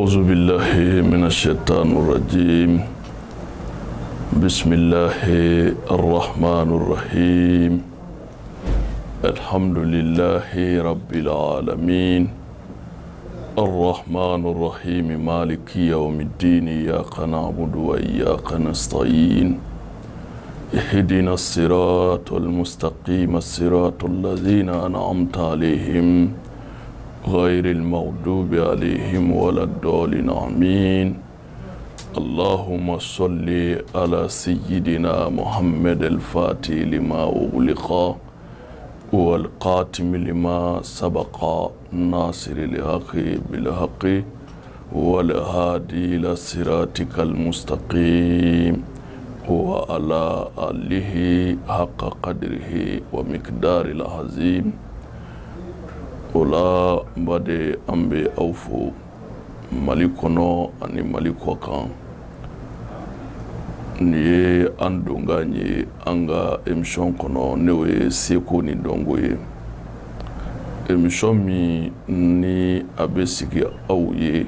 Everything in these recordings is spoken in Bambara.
أعوذ بالله من الشيطان الرجيم بسم الله الرحمن الرحيم الحمد لله رب العالمين الرحمن الرحيم مالك يوم الدين إياك نعبد وإياك نستعين اهدنا الصراط المستقيم الصراط الذين أنعمت عليهم غير المغضوب عليهم ولا الضالين آمين اللهم صل على سيدنا محمد الفاتح لما أغلق والقاتم لما سبق ناصر الحق بالحق والهادي إلى صراطك المستقيم وعلى آله حق قدره ومقدار العظيم ola mbade ambe awfo malikono ani malikokan ni andonganye anga emission kono newe Seko ni Donko ye emission mi ni abesigi awye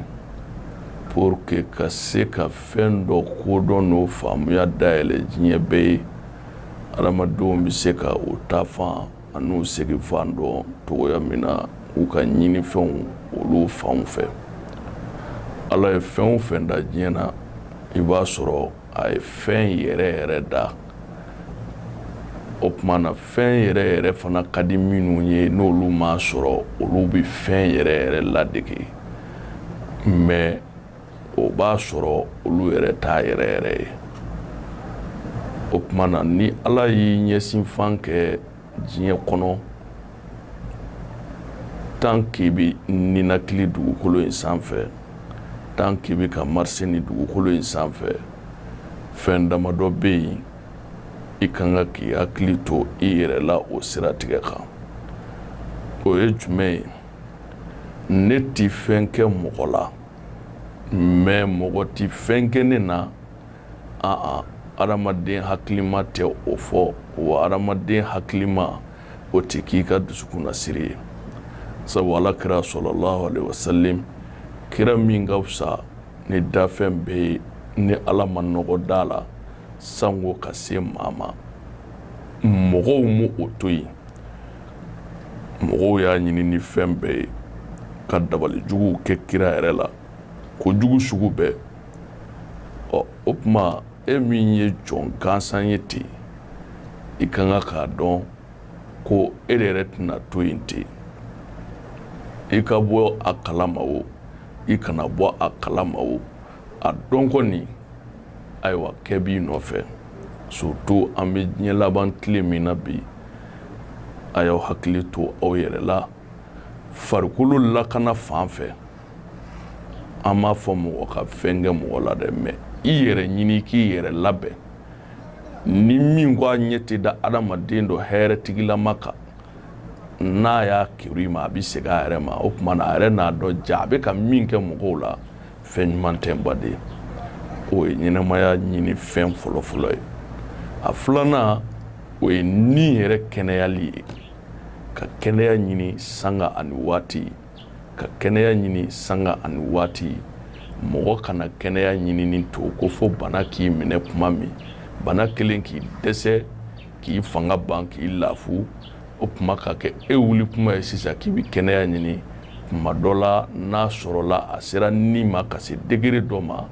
pour que kaseka fendo kodo no famuya daele jinyebe aramado miseka utafa anu segi fando toya mina uka nyini fen olu fan fe ala e fen fen da jena iba soro ay fen yere da opmana fen yere fana kadiminu ye no lu ma soro olu bi fen yere ladiki me o ba soro olu yere ta yere opmana ni ala yi nyesin fanke jiɲɛ kɔnɔ tant k'i bi ninakili dugukolo in sanfɛ tant k'i bi ka marcher ni dugukolo in sanfɛ fɛn damadɔ bɛ yen i kan ka k'i hakili to i yɛrɛ la o siratigɛ kan o ye jumɛn ye ne ti fɛn kɛ mɔgɔ la mais mɔgɔ ti fɛn kɛ ne na adamaden hakilima tɛ o fɔ wa adamaden hakilima o tɛ k'i ka dusukun siri ye sabu ala kira sallallahu alaihi wasallam kira min ka fisa ni dafɛn bɛɛ ye ni ala ma nɔgɔ da la sango ka se maa ma mɔgɔw m'o o to yen mɔgɔw y'a ɲini ni fɛn bɛɛ ye ka dabalijuguw kɛ kira yɛrɛ la kojugu sugu bɛɛ o tuma e min ye jɔn gansan ye ten i kan ka k'a dɔn ko e yɛrɛ tɛna to yen ten i ka bɔ a kalama o i kana bɔ a kalama o a dɔn kɔni ayiwa kɛ b'i nɔfɛ surtout an bɛ diɲɛ laban tile min na bi a y'aw hakili to aw yɛrɛ la farikolo lakana fan fɛ an m'a fɔ mɔgɔ ka fɛn kɛ mɔgɔ la dɛ mais i yɛrɛ ɲini k'i yɛrɛ labɛn ni min ko a ɲɛ tɛ da adamaden dɔ hɛrɛ tigilama kan n'a y'a kiri ma a bɛ segin a yɛrɛ ma o tuma na a yɛrɛ n'a dɔn ja a bɛ ka min kɛ mɔgɔw la fɛn ɲuman tɛ n baden o ye ɲɛnɛmaya ɲini fɛn fɔlɔ-fɔlɔ ye a filanan o ye ni yɛrɛ kɛnɛyali ye ka kɛnɛya ɲini sanga ani waati ka kɛnɛya ɲini sanga ani waati mɔgɔ kana kɛnɛya ɲinini to ko fo bana k'i minɛ kuma min bana kelen k'i dɛsɛ k'i fanga ban k'i lafu o kuma ka kɛ e wuli kuma ye sisan k'i bi kɛnɛya ɲini kuma dɔ la n'a sɔrɔla a sera ni ma ka se degré dɔ ma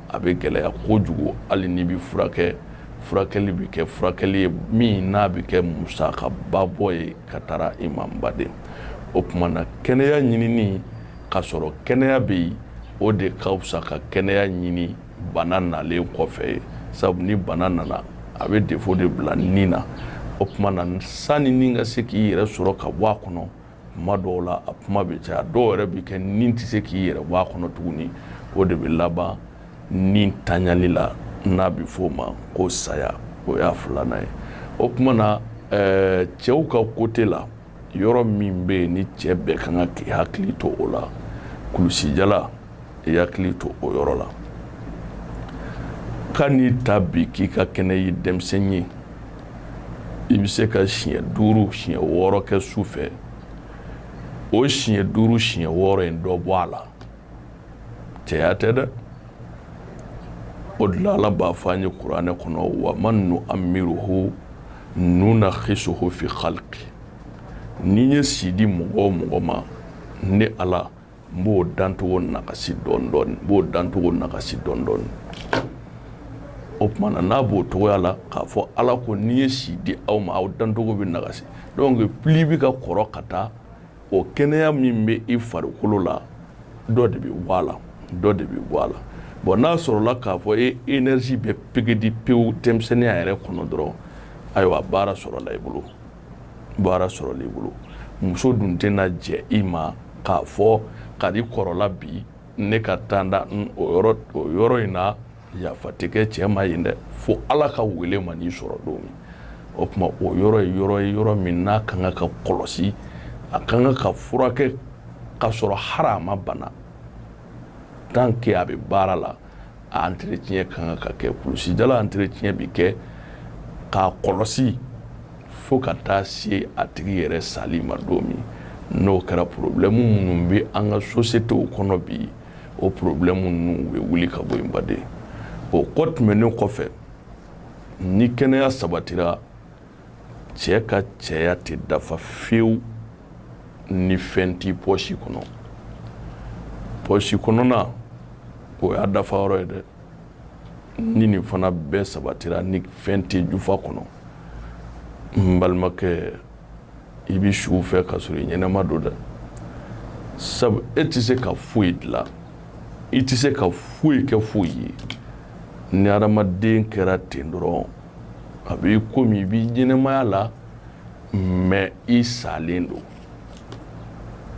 a bɛ gɛlɛya kojugu hali n'i bi furakɛ furakɛli bi kɛ furakɛli ye min n'a bi kɛ musaka babɔ ye ka taara i ma n baden o kuma na kɛnɛya ɲinini ka sɔrɔ kɛnɛya bɛ yen o de ka fisa ka kɛnɛya ɲini bana nalen kɔfɛ ye sabu ni bana nana a bɛ défaut de bila nin na o tuma na sani ni ka se k'i yɛrɛ sɔrɔ ka bɔ a kɔnɔ kuma dɔw la a kuma bɛ caya dɔw yɛrɛ bɛ kɛ nin tɛ se k'i yɛrɛ bɔ a kɔnɔ tuguni o de bɛ laban nin taɲali la n'a bɛ f'o ma ko saya o y'a filanan ye o tuma na cɛw ka côté la yɔrɔ min bɛ yen ni cɛ bɛɛ kan ka k'i hakili to o la kulusijala i hakili to o yɔrɔ la ka n'i ta bi k'i ka kɛnɛ ye denmisɛn ye i bɛ se ka siɲɛ 5 siɲɛ 6 kɛ su fɛ o siɲɛ 5 siɲɛ 6 in dɔ bɔ a la cɛya tɛ dɛ o de la Ala b'a fɔ an ye kuranɛ kɔnɔ wa man nu'ammiruhu nunakhisuhu fi khalqi ni ye sidi mɔgɔ o mɔgɔ ma ne Ala n b'o dantogo nakasi dɔɔni dɔɔni n b'o dantogo nakasi dɔɔni dɔɔni o tuma na n'a b'o togoya la k'a fɔ Ala ko n'i ye si di aw ma aw dantogo bɛ nakasi donc pli bɛ ka kɔrɔ ka taa o kɛnɛya min bɛ i farikolo la dɔ de bɛ bɔ a la dɔ de bɛ bɔ a la bon n'a sɔrɔla k'a fɔ e énergie bɛ pegedi pewu denmisɛnninya yɛrɛ kɔnɔ dɔrɔn ayiwa baara sɔrɔla i bolo baara sɔrɔla i bolo muso dun tɛna jɛ i ma k'a fɔ ka di kɔrɔla bi ne ka taa da o yɔrɔ in na yafa tɛ kɛ cɛ ma yen dɛ fo Ala ka wele ma n'i sɔrɔ don min o tuma o yɔrɔ ye yɔrɔ min n'a kan ka kɔlɔsi a kan ka furakɛ ka sɔrɔ hali a ma bana tant que a bɛ baara la a entretien kan ka kɛ kulusijala entretien bi kɛ k'a kɔlɔsi fo ka taa se a tigi yɛrɛ sali ma don min n'o kɛra problème minnu bɛ an ka société kɔnɔ bi o problème ninnu bɛ wuli ka bɔ yen baden o kɔ tɛmɛnen kɔfɛ ni kɛnɛya sabatira cɛ ka cɛya tɛ dafa fiyewu ni fɛn t'i pɔsi kɔnɔ pɔsi kɔnɔna o y'a dafa yɔrɔ ye dɛ ni nin fana bɛɛ sabatira ni fɛn tɛ jufa kɔnɔ n balimakɛ i bɛ su fɛ ka sɔrɔ i ɲɛnɛma don dɛ sabu e tɛ se ka foyi dilan i tɛ se ka foyi kɛ foyi ye ni adamaden kɛra ten dɔrɔn a b'i komi i b'i ɲɛnɛmaya la mais i salen don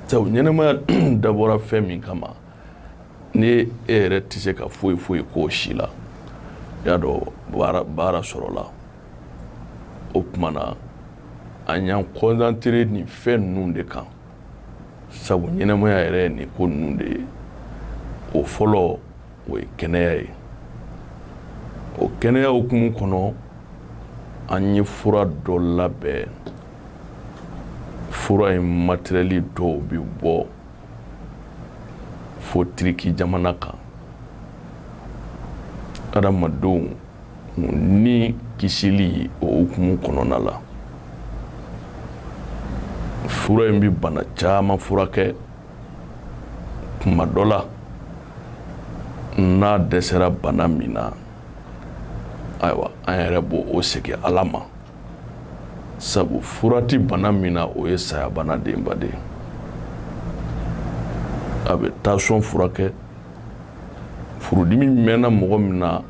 sabu ɲɛnɛmaya dabɔra fɛn min kama ni e yɛrɛ tɛ se ka foyi k'o si la i y'a dɔn baara sɔrɔla o tuma na an y'an concentré nin fɛn ninnu de kan sabu ɲɛnɛmaya yɛrɛ ye nin ko ninnu de ye o fɔlɔ o ye kɛnɛya ye o kɛnɛya hukumu kɔnɔ an ye fura dɔ labɛn fura in matériel dɔw bi bɔ fo Turki jamana kan adamadenw ni kisili o hukumu kɔnɔna la fura in bi bana caman furakɛ kuma dɔ la n'a dɛsɛra bana min na ayiwa an yɛrɛ b'o segin Ala ma sabu fura ti bana min na o ye saya bana den baden a bɛ tension furakɛ furudimi mɛnna mɔgɔ min na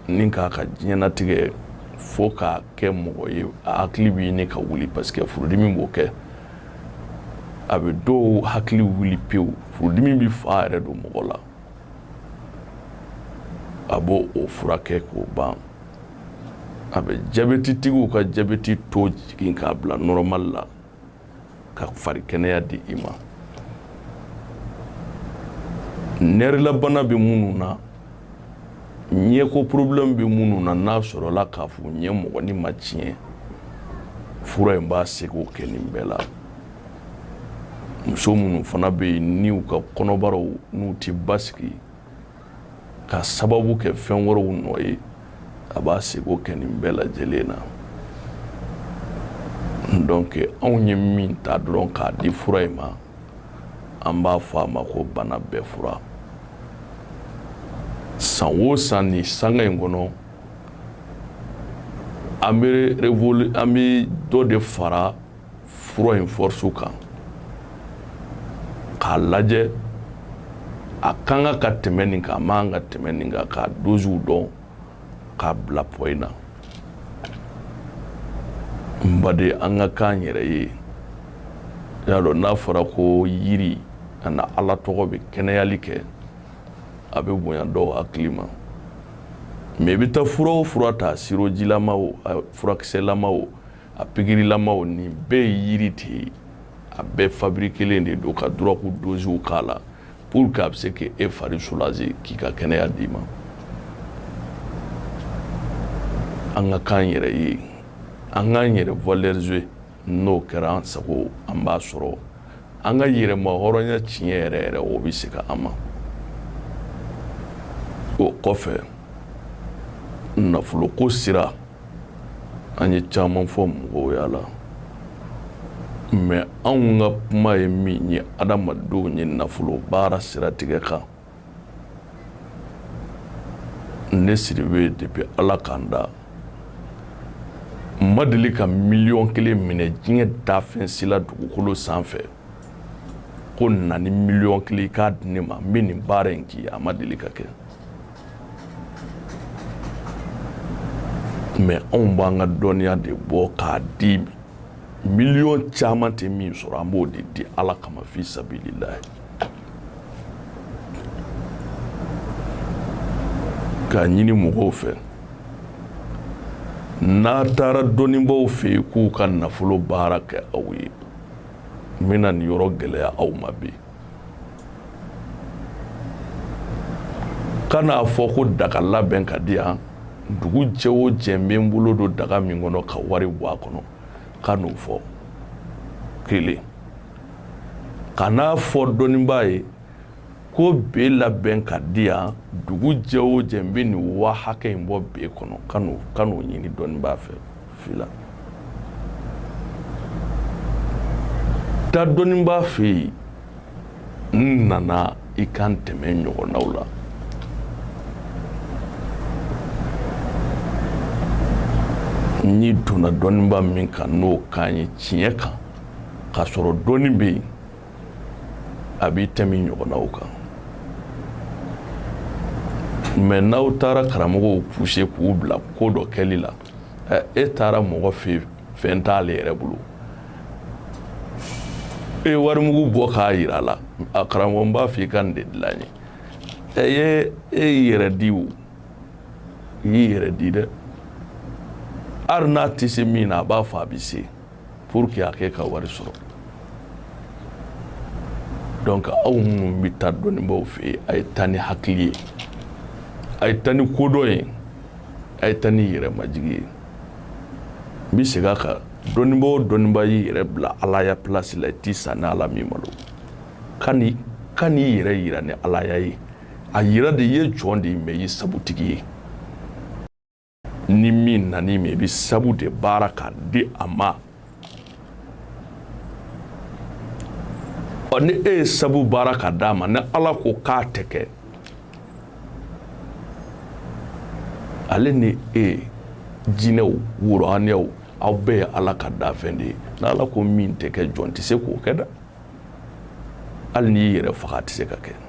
ni k'a ka diɲɛnatigɛ fo k'a kɛ mɔgɔ ye a hakili bɛ ɲini ka wuli parce que furudimi b'o kɛ a bɛ dɔw hakili wuli pewu furudimi bɛ fa yɛrɛ don mɔgɔ la a b'o furakɛ k'o ban a bɛ jabɛtitigiw ka jabɛti to jigin k'a bila normal la ka fari kɛnɛya di i ma nɛrɛlabana bɛ minnu na ɲɛko problème bɛ minnu na n'a sɔrɔla k'a fɔ ɲɛ mɔgɔ ni ma tiɲɛ fura in b'a se k'o kɛ nin bɛɛ la muso minnu fana bɛ yen n'u ka kɔnɔbaraw n'u tɛ basigi ka sababu kɛ fɛn wɛrɛw nɔ ye a b'a se k'o kɛ nin bɛɛ lajɛlen na donc anw ye min ta dɔrɔn k'a di fura in ma an b'a fɔ a ma ko bana bɛɛ fura san o san ni sanga in kɔnɔ an bɛ dɔ de fara fura in force kan k'a lajɛ a kan ka tɛmɛ nin kan a man ka tɛmɛ nin kan k'a doziw dɔn k'a bila poyi na n baden an ka k'an yɛrɛ ye y'a dɔn n'a fɔra ko yiri ani Ala tɔgɔ bɛ kɛnɛyali kɛ a bɛ bonya dɔw hakili ma mais i bɛ taa fura o fura ta sirojilama o furakisɛlama o a pikirilama o nin bɛɛ ye yiri de ye a bɛɛ fabriquelen de don ka drogue doziw k'a la pour que a bɛ se k'e fari soulager k'i ka kɛnɛya d'i ma an ka k'an yɛrɛ ye an k'an yɛrɛ valoriser n'o kɛra an sago an b'a sɔrɔ an ka yɛrɛma hɔrɔnya tiɲɛ yɛrɛ yɛrɛ o bɛ se ka an ma o kɔfɛ nafolo ko sira an ye caman fɔ mɔgɔw yala mais anw ka kuma ye min ye adamadenw ye nafolo baara siratigɛ kan ne siribe depuis ala kan da ma deli ka miliyɔn kelen minɛ diɲɛ dafɛn sila dugukolo sanfɛ ko na ni miliyɔn kelen k'a di ne ma n bɛ nin baara in k'i a ma deli ka kɛ mais anw b'an ka dɔnniya de bɔ k'a di miliyɔn caman tɛ min sɔrɔ an b'o de di ala kama fi sabilillahi k'a ɲini mɔgɔw fɛ n'a taara dɔnnibaw fɛ yen k'u ka nafolo baara kɛ aw ye n bɛna nin yɔrɔ gɛlɛya aw ma bi kan'a fɔ ko daga labɛn ka di yan dugu jɛ o jɛ n bɛ n bolo don daga min kɔnɔ ka wari bɔ a kɔnɔ ka n'o fɔ kelen ka n'a fɔ dɔnnibaa ye ko be labɛn ka di yan dugu jɛ o jɛ n bɛ nin wa hakɛ in bɔ be kɔnɔ ka n'o ɲini dɔnnibaa fɛ fila taa dɔnnibaa fɛ yen n nana i kan tɛmɛ ɲɔgɔnnaw la n'i donna dɔnnibaa min kan n'o kan ye tiɲɛ kan k'a sɔrɔ dɔnni bɛ yen a b'i tɛmɛ ɲɔgɔnnaw kan mais n'aw taara karamɔgɔw pousser k'u bila ko dɔ kɛli la e taara mɔgɔ fɛ fɛn t'ale yɛrɛ bolo e warimugu bɔ k'a yira la a karamɔgɔ n b'a fɔ i ka nin de dilan n ye e yɛrɛ di o i y'i yɛrɛ di dɛ hali n'a tɛ se min na a b'a fɔ a bɛ se pour que a kɛ ka wari sɔrɔ donc aw minnu bɛ taa dɔnnibaw fɛ yen a ye taa ni hakili ye a ye taa ni kodɔn ye a ye taa ni yɛrɛmajigi ye n bɛ segin a kan dɔnniba o dɔnniba y'i yɛrɛ bila alaya place la i t'i sa ni ala min malo ka n'i yɛrɛ yira ni alaya ye a yira de ye jɔn de ye mais i ye sabutigi ye ni min nani min i bɛ sabu de baara k'a di a ma ni e ye sabu baara ka d'a ma ni ala ko k'a tɛ kɛ ale ni e jinɛw worohanɛw aw bɛɛ ye ala ka dafɛn de ye ni ala ko min tɛ kɛ jɔn tɛ se k'o kɛ dɛ hali n'i yɛrɛ faga a tɛ se ka kɛ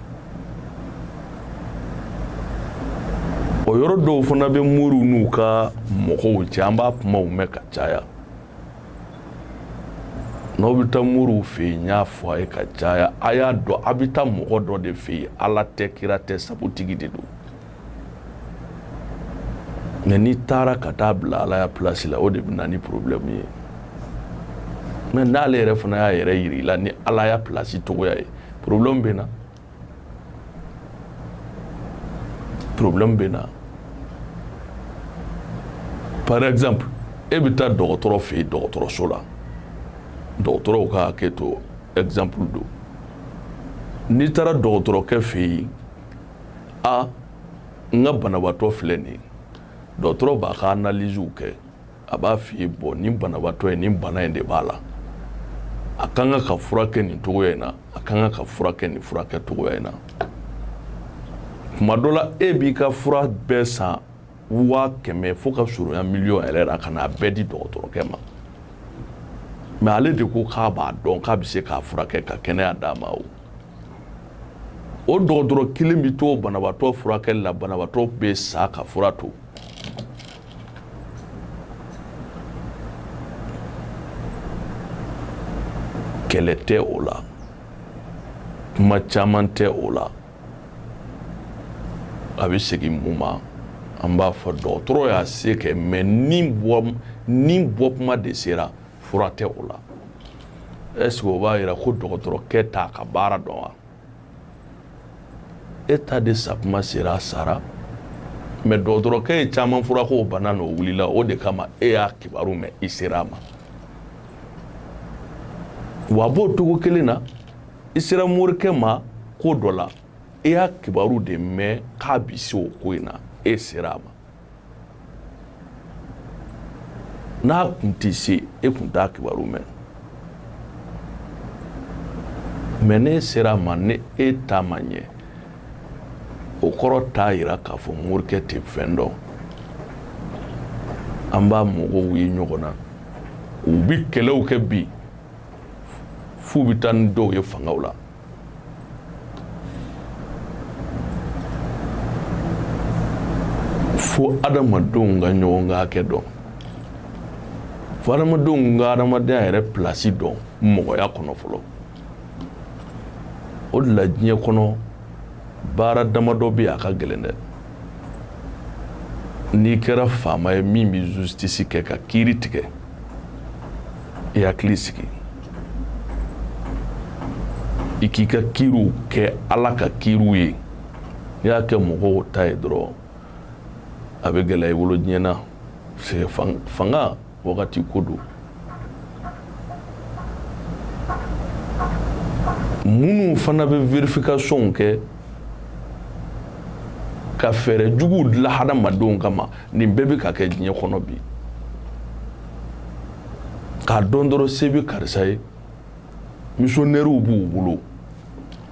o yɔrɔ dɔw fana bɛ moriw n'u ka mɔgɔw cɛ an b'a kumaw mɛn ka caya n'aw bɛ taa moriw fɛ yen n y'a fɔ a ye ka caya a y'a dɔn a bɛ taa mɔgɔ dɔ de fɛ yen ala tɛ kira tɛ sabutigi de don mais n'i taara ka taa bila ala ya place la o de bɛ na ni problème ye mais n'ale yɛrɛ fana y'a yɛrɛ yiri la ni ala ya place togoya ye problème bɛ na problème bɛ na par exemple e bɛ taa dɔgɔtɔrɔ fɛ yen dɔgɔtɔrɔso la dɔgɔtɔrɔw ka hakɛ to exemple don n'i taara dɔgɔtɔrɔkɛ fɛ yen n ka banabaatɔ filɛ nin ye dɔgɔtɔrɔ b'a ka analysew kɛ a b'a f'i ye bon nin banabaatɔ ye nin bana in de b'a la a kan ka furakɛ nin togoya in na a kan ka furakɛ nin furakɛ togoya in na kuma dɔ la e b'i ka fura bɛɛ san 100,000 fo ka surunya miliyɔn yɛrɛ la ka n'a bɛɛ di dɔgɔtɔrɔkɛ ma mais ale de ko k'a b'a dɔn k'a bɛ se k'a furakɛ ka kɛnɛya d'a ma o dɔgɔtɔrɔ kelen bɛ to banabaatɔ furakɛli la banabaatɔ bɛ sa ka fura to kɛlɛ tɛ o la kuma caman tɛ o la a bɛ segin mun ma an b'a fɔ dɔgɔtɔrɔ y'a se kɛ mais ni bɔ kuma de sera fura tɛ o la est-ce que o b'a yira ko dɔgɔtɔrɔkɛ t'a ka baara dɔn wa e ta de sa kuma sera a sara mais dɔgɔtɔrɔkɛ ye caman fura ko bana n'o wulila o de kama e y'a kibaru mɛn i sera a ma wa b'o togo kelen na i sera morikɛ ma ko dɔ la e y'a kibaru de mɛn k'a bi se o ko in na e sera a ma n'a kun tɛ se e kun t'a kibaru mɛn mɛ n'e sera a ma ni e ta ma ɲɛ o kɔrɔ t'a yira k'a fɔ morikɛ tɛ fɛn dɔn an b'a mɔgɔw ye ɲɔgɔn na u bi kɛlɛw kɛ bi f'u bi taa ni dɔw ye fangaw la fo adamadenw ka ɲɔgɔn ka hakɛ dɔn fo adamadenw ka adamadenya yɛrɛ pilasi dɔn mɔgɔya kɔnɔ fɔlɔ o de la diɲɛ kɔnɔ baara damadɔ bɛ a ka gɛlɛn dɛ n'i kɛra faama ye min bɛ justice kɛ ka kiiri tigɛ i hakili sigi i k'i ka kiiriw kɛ ala ka kiiriw ye n'i y'a kɛ mɔgɔw ta ye dɔrɔn a bɛ gɛlɛya i bolo diɲɛ na fanga wagati ko don minnu fana bɛ verification kɛ ka fɛɛrɛ juguw dilan hadamadenw kama nin bɛɛ bɛ ka kɛ diɲɛ kɔnɔ bi k'a dɔn dɔrɔn se bɛ karisa ye missionnaires b'u bolo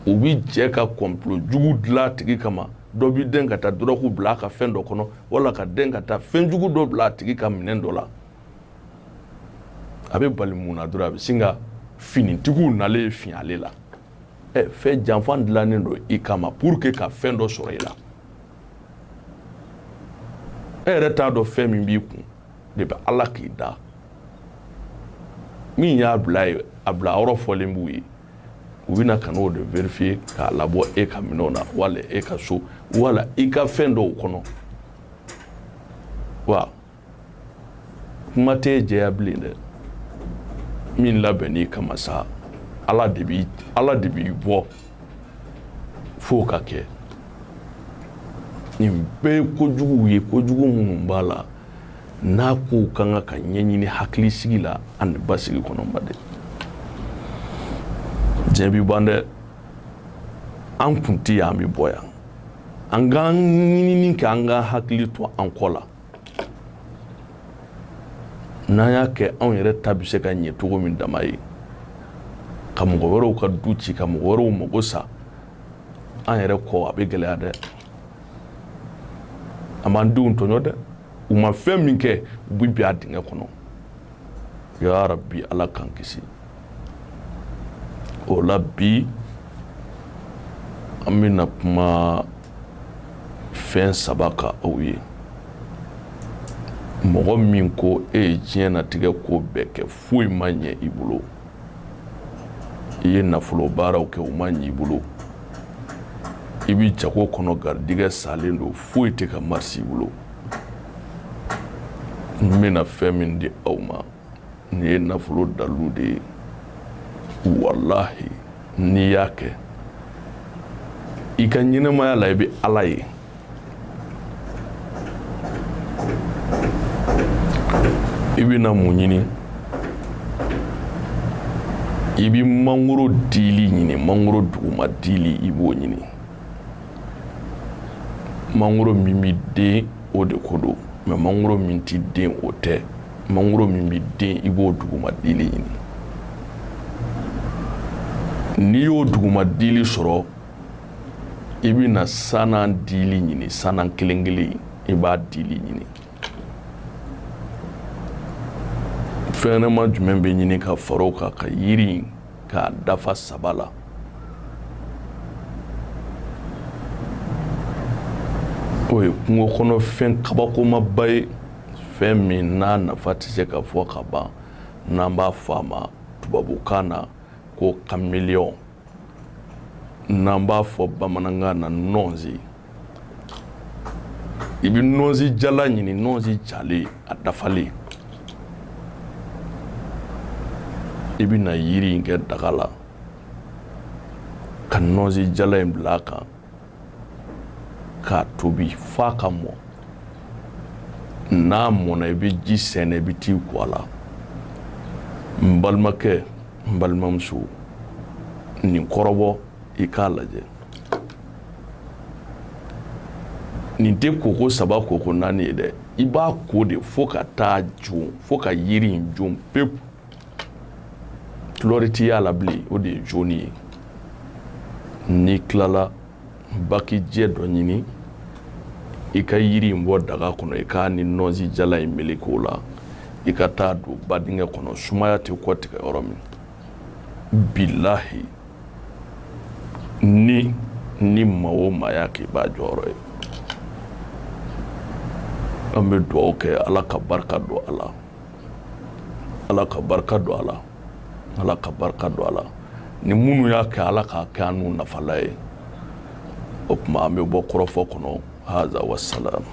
u bi jɛ ka complot jugu dilan a tigi kama dɔ bi den ka taa dɔrɔgu bila a ka fɛn dɔ kɔnɔ wala ka den ka taa fɛn jugu dɔ bila a tigi ka minɛn dɔ la a bɛ bali mun na dɔrɔn a bɛ sin ka finitigiw nalen fin ale la fɛn janfan dilannen don i kama pour que ka fɛn dɔ sɔrɔ i la e yɛrɛ t'a dɔn fɛn min b'i kun de bɛ ala k'i da min y'a bila ye a bila yɔrɔ fɔlen b'u ye u bɛna ka n'o de vérifier k'a labɔ e ka minɛnw na wala e ka so wala i ka fɛn dɔw kɔnɔ wa kuma tɛ jɛya bilen dɛ min labɛnni kama sa ala de b'i bɔ f'o ka kɛ nin bɛɛ ye kojuguw ye kojugu minnu b'a la n'a kow kan ka ɲɛɲini hakilisigi la ani basigi kɔnɔ ba de diɲɛ bi ban dɛ an kun tɛ yan an bɛ bɔ yan an k'an ɲinini kɛ an k'an hakili to an kɔ la n'an y'a kɛ anw yɛrɛ ta bɛ se ka ɲɛ cogo min dama ye ka mɔgɔ wɛrɛw ka du ci ka mɔgɔ wɛrɛw mago sa an yɛrɛ kɔ a bɛ gɛlɛya dɛ a m'an denw tɔɲɔ dɛ u ma fɛn min kɛ u bɛ bin a dingɛ kɔnɔ ya rabi ala k'an kisi o la bi an bɛna kuma fɛn saba kan aw ye mɔgɔ min ko e ye diɲɛnatigɛ ko bɛɛ kɛ foyi ma ɲɛ i bolo i ye nafolo baaraw kɛ o ma ɲɛ i bolo i bi jago kɔnɔ garijɛgɛ salen don foyi tɛ ka marisi i bolo n bɛna fɛn min di aw ma nin ye nafolo dalilu de ye walahi n'i y'a kɛ i ka ɲɛnɛmaya la i bɛ ala ye i bɛna mun ɲini i bɛ mangoro dili ɲini mangoro duguma dili i b'o ɲini mangoro min bɛ den o de ko don mɛ mangoro min tɛ den o tɛ mangoro min bɛ den i b'o duguma dili ɲini n'i y'o duguma dili sɔrɔ i bɛna sanan dili ɲini sanan kelen kelen i b'a dili ɲini fɛnɲɛnɛma jumɛn bɛ ɲini ka fara o kan ka yiri k'a dafa saba la o ye kungo kɔnɔ fɛn kabakomaba ye fɛn min n'a nafa tɛ se ka fɔ ka ban n'an b'a fɔ a ma tubabukan na ko Kameleon n'an b'a fɔ bamanankan na nɔnzi i bɛ nɔnzi jala ɲini nɔnzi jalen a dafalen i bɛna yiri in kɛ daga la ka nɔnzi jala in bila a kan k'a tobi f'a ka mɔ n'a mɔna i bɛ ji sɛnɛ i bɛ t'i ko a la n balimakɛ n balimamuso nin kɔrɔbɔ i k'a lajɛ nin tɛ koko saba koko naani ye dɛ i b'a ko de fo ka taa jun fo ka yiri in jun pepu tulɔri t'i y'a la bilen o de ye joni ye n'i tilala bakijɛ dɔ ɲini i ka yiri in bɔ daga kɔnɔ i k'a ni nɔnsi jala in meleke o la i ka taa don badingɛ kɔnɔ sumaya tɛ kɔ tigɛ yɔrɔ min bilahi ni maa o maa y'a kɛ i b'a jɔyɔrɔ ye an bɛ dugawu kɛ ala ka barika don a la ala ka barika don a la ala ka barika don a la ni minnu y'a kɛ ala k'a kɛ an n'u nafala ye o tuma an bɛ bɔ kɔrɔfɔ kɔnɔ haza wasalam